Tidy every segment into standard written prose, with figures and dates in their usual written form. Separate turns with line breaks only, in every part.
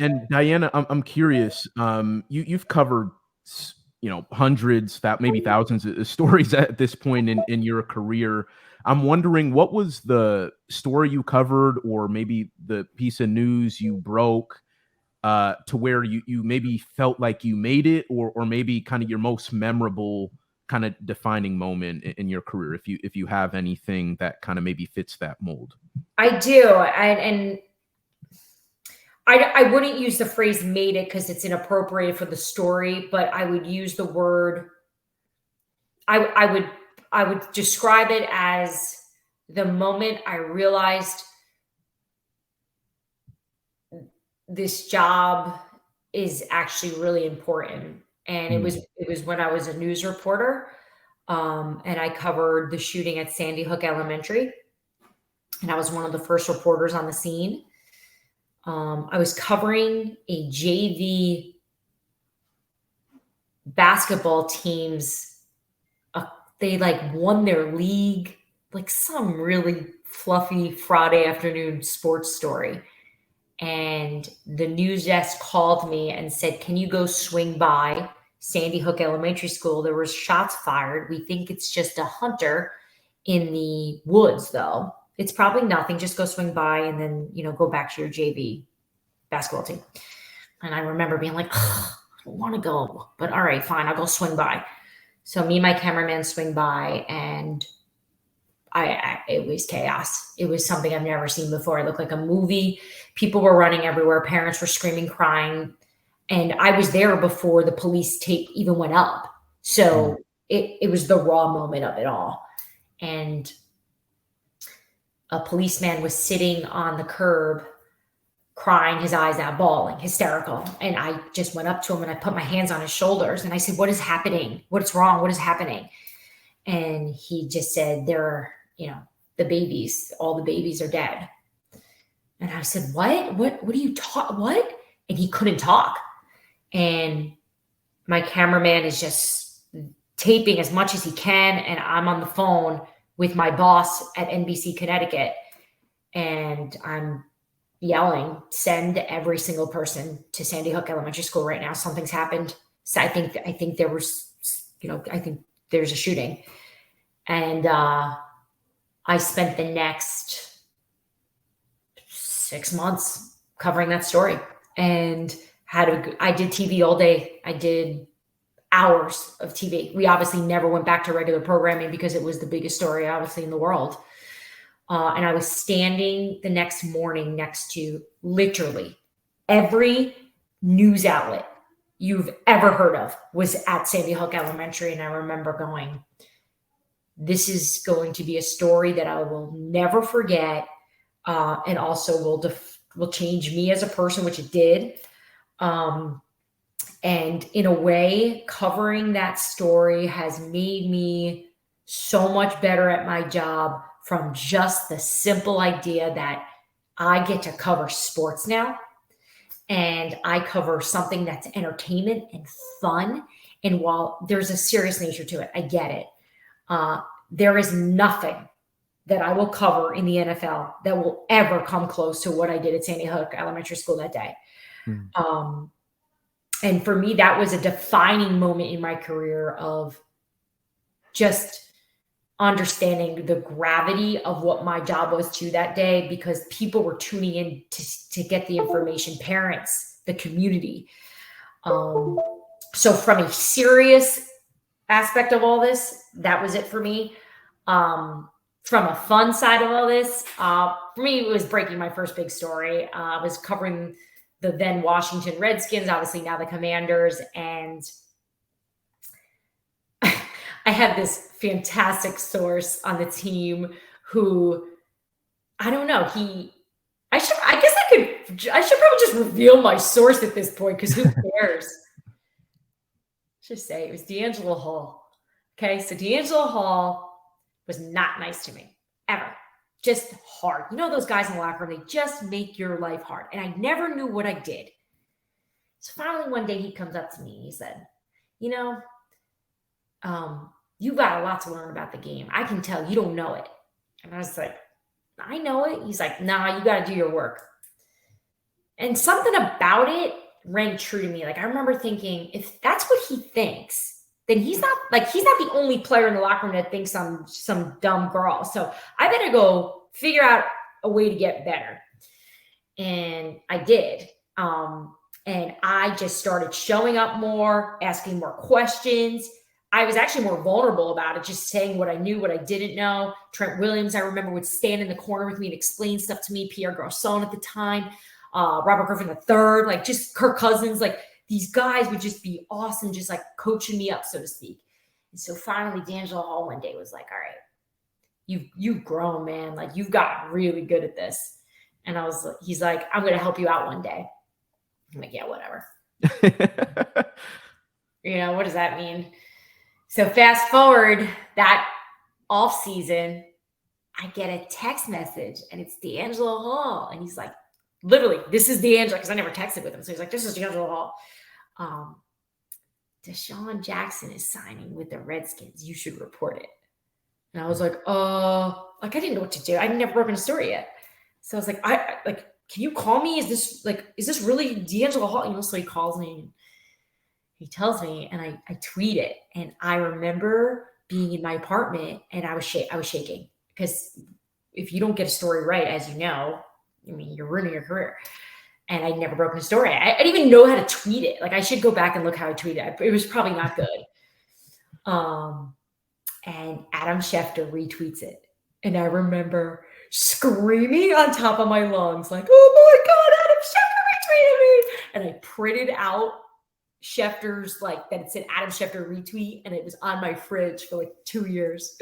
And Diana, I'm curious. You've covered, hundreds, that maybe thousands of stories at this point in your career. I'm wondering, what was the story you covered, or maybe the piece of news you broke, to where you maybe felt like you made it, or maybe kind of your most memorable kind of defining moment in your career, if you have anything that kind of maybe fits that mold.
I do. I wouldn't use the phrase made it because it's inappropriate for the story, but I would use the word, I would describe it as the moment I realized this job is actually really important. And it was when I was a news reporter, and I covered the shooting at Sandy Hook Elementary, and I was one of the first reporters on the scene. I was covering a JV basketball team's, they like won their league, like some really fluffy Friday afternoon sports story. And the news desk called me and said, can you go swing by Sandy Hook Elementary School? There was shots fired. We think it's just a hunter in the woods, though. It's probably nothing. Just go swing by and then, go back to your JV basketball team. And I remember being like, I don't want to go, but all right, fine. I'll go swing by. So me and my cameraman swing by, and it was chaos. It was something I've never seen before. It looked like a movie. People were running everywhere. Parents were screaming, crying. And I was there before the police tape even went up. So it was the raw moment of it all. And a policeman was sitting on the curb, crying his eyes out, bawling, hysterical. And I just went up to him and I put my hands on his shoulders and I said, what is happening? What's wrong? What is happening? And he just said, the babies, all the babies are dead. And I said, what do you talk? What? And he couldn't talk. And my cameraman is just taping as much as he can. And I'm on the phone with my boss at NBC Connecticut. And I'm yelling, send every single person to Sandy Hook Elementary School right now. Something's happened. So I think there was, I think there's a shooting. And I spent the next 6 months covering that story, and I did TV all day. I did hours of TV. We obviously never went back to regular programming because it was the biggest story, obviously, in the world. And I was standing the next morning next to literally every news outlet you've ever heard of was at Sandy Hook Elementary. And I remember going, this is going to be a story that I will never forget, and also will change me as a person, which it did. And in a way, covering that story has made me so much better at my job, from just the simple idea that I get to cover sports now, and I cover something that's entertainment and fun. And while there's a serious nature to it, I get it. There is nothing that I will cover in the NFL that will ever come close to what I did at Sandy Hook Elementary School that day. And for me, that was a defining moment in my career of just understanding the gravity of what my job was to that day, because people were tuning in to get the information, parents, the community. So from a serious aspect of all this, that was it for me. From a fun side of all this, for me, it was breaking my first big story. I was covering the then Washington Redskins, obviously now the Commanders. And I had this fantastic source on the team who, I don't know, I should probably just reveal my source at this point, because who cares? Just say it was D'Angelo Hall. Okay, so D'Angelo Hall was not nice to me, ever. Just hard. Those guys in the locker room, they just make your life hard. And I never knew what I did. So finally one day he comes up to me and he said, you got a lot to learn about the game. I can tell you don't know it. And I was like, I know it. He's like, nah, you got to do your work. And something about it rang true to me. Like, I remember thinking, if that's what he thinks, then he's not the only player in the locker room that thinks I'm some dumb girl. So I better go figure out a way to get better. And I did. And I just started showing up more, asking more questions. I was actually more vulnerable about it, just saying what I knew, what I didn't know. Trent Williams, I remember, would stand in the corner with me and explain stuff to me. Pierre Garçon at the time, Robert Griffin III, like just Kirk Cousins, like these guys would just be awesome, just like coaching me up, so to speak. And so finally, D'Angelo Hall one day was like, all right, you've grown, man. Like, you've gotten really good at this. And he's like, I'm going to help you out one day. I'm like, yeah, whatever. What does that mean? So fast forward that off season, I get a text message and it's D'Angelo Hall. And he's like, literally, this is D'Angelo, because I never texted with him. So he's like, this is D'Angelo Hall. Deshaun Jackson is signing with the Redskins. You should report it. And I was like, I didn't know what to do. I'd never broken a story yet. So I was like, can you call me? Is this really D'Angelo Hall? So he calls me and he tells me, and I tweet it. And I remember being in my apartment and I was shaking, because if you don't get a story right, as you know, I mean, you're ruining your career. And I'd never broken a story. I didn't even know how to tweet it. Like, I should go back and look how I tweeted it. It was probably not good. And Adam Schefter retweets it. And I remember screaming on top of my lungs, like, oh my God, Adam Schefter retweeted me. And I printed out Schefter's, that it said Adam Schefter retweet, and it was on my fridge for 2 years.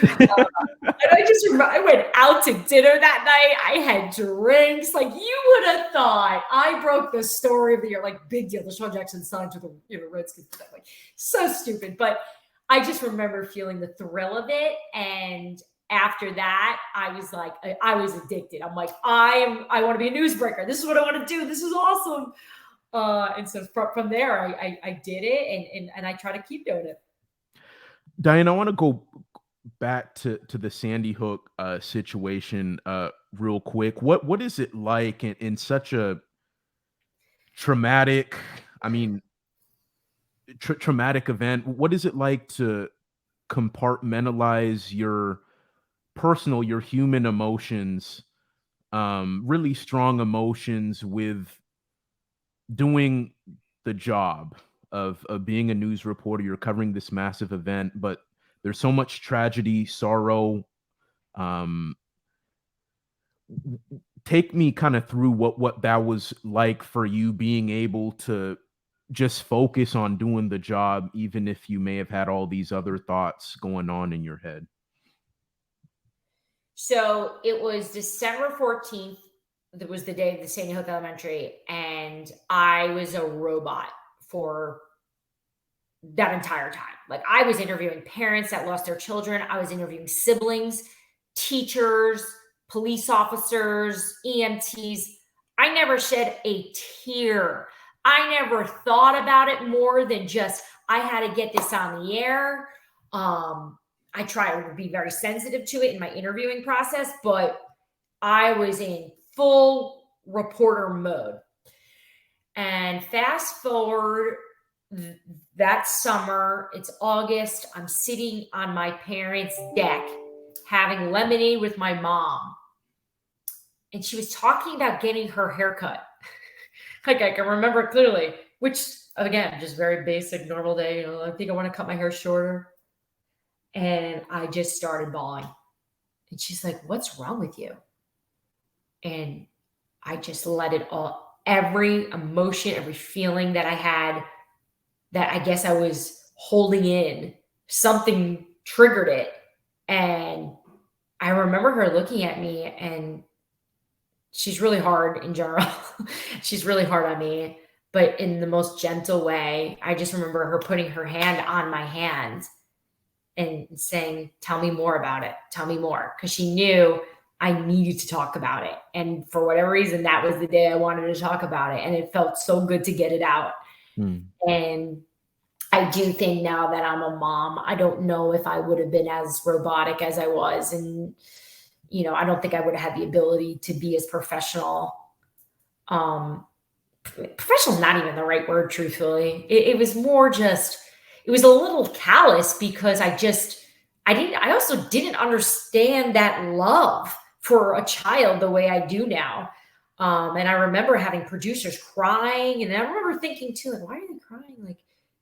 And I just remember I went out to dinner that night. I had drinks. Like, you would have thought I broke the story of the year. Big deal. Deshaun Jackson signed to the Redskins. So stupid. But I just remember feeling the thrill of it. And after that, I was I was addicted. I'm like, I want to be a newsbreaker. This is what I want to do. This is awesome. And so from there, I did it, and I try to keep doing it.
Dianna, I want to go back to the Sandy Hook situation real quick. What is it like in such a traumatic, traumatic event? What is it like to compartmentalize your human emotions, really strong emotions, with doing the job of being a news reporter? You're covering this massive event, but there's so much tragedy, sorrow. Take me kind of through what that was like for you, being able to just focus on doing the job, even if you may have had all these other thoughts going on in your head.
So it was December 14th. That was the day of the Sandy Hook Elementary, and I was a robot for that entire time. I was interviewing parents that lost their children. I was interviewing siblings, teachers, police officers, EMTs. I never shed a tear. I never thought about it more than just, I had to get this on the air. I try to be very sensitive to it in my interviewing process, but I was in full reporter mode. And fast forward that summer, it's August. I'm sitting on my parents' deck having lemonade with my mom. And she was talking about getting her haircut. I can remember it clearly, which, again, just very basic, normal day. I think I want to cut my hair shorter. And I just started bawling. And she's like, what's wrong with you? And I just let it all, every emotion, every feeling that I had, that I guess I was holding in, something triggered it. And I remember her looking at me, and she's really hard in general. She's really hard on me, but in the most gentle way. I just remember her putting her hand on my hand and saying, tell me more about it. Tell me more. Because she knew I needed to talk about it. And for whatever reason, that was the day I wanted to talk about it. And it felt so good to get it out. And I do think now that I'm a mom, I don't know if I would have been as robotic as I was. And, I don't think I would have had the ability to be as professional professional is not even the right word, truthfully. It was more just, it was a little callous because I also didn't understand that love for a child the way I do now. And I remember having producers crying, and I remember thinking too, like, why are they crying? Like,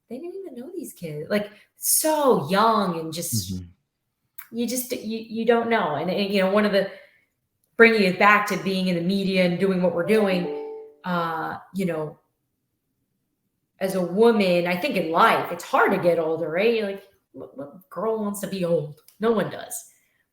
they didn't even know these kids, like, so young, and just,
Mhm.
you don't know. And one of the, bringing it back to being in the media and doing what we're doing, as a woman, I think in life, it's hard to get older, right? Like, what girl wants to be old? No one does.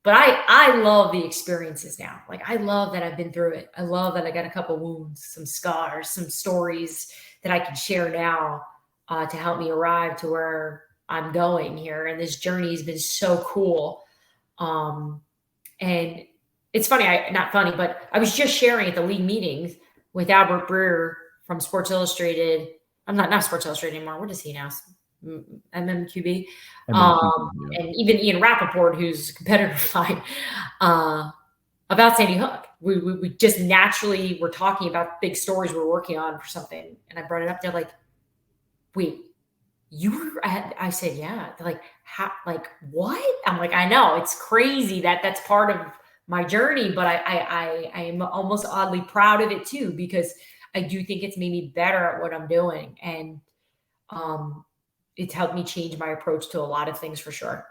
But I love the experiences now. Like, I love that I've been through it. I love that I got a couple wounds, some scars, some stories that I can share now, to help me arrive to where I'm going here. And this journey has been so cool. Um, and it's funny, not funny, but I was just sharing at the league meetings with Albert Breer from Sports Illustrated. I'm not Sports Illustrated anymore. What is he now? MMQB.
MMQB, yeah.
And even Ian Rappaport, who's a competitor of mine, about Sandy Hook. We just naturally were talking about big stories we're working on for something. And I brought it up. They're like, wait, you were at, I said, yeah. They're like, how, like, what? I'm like, I know, it's crazy that that's part of my journey, but I am almost oddly proud of it too, because I do think it's made me better at what I'm doing. And um, it's helped me change my approach to a lot of things for sure.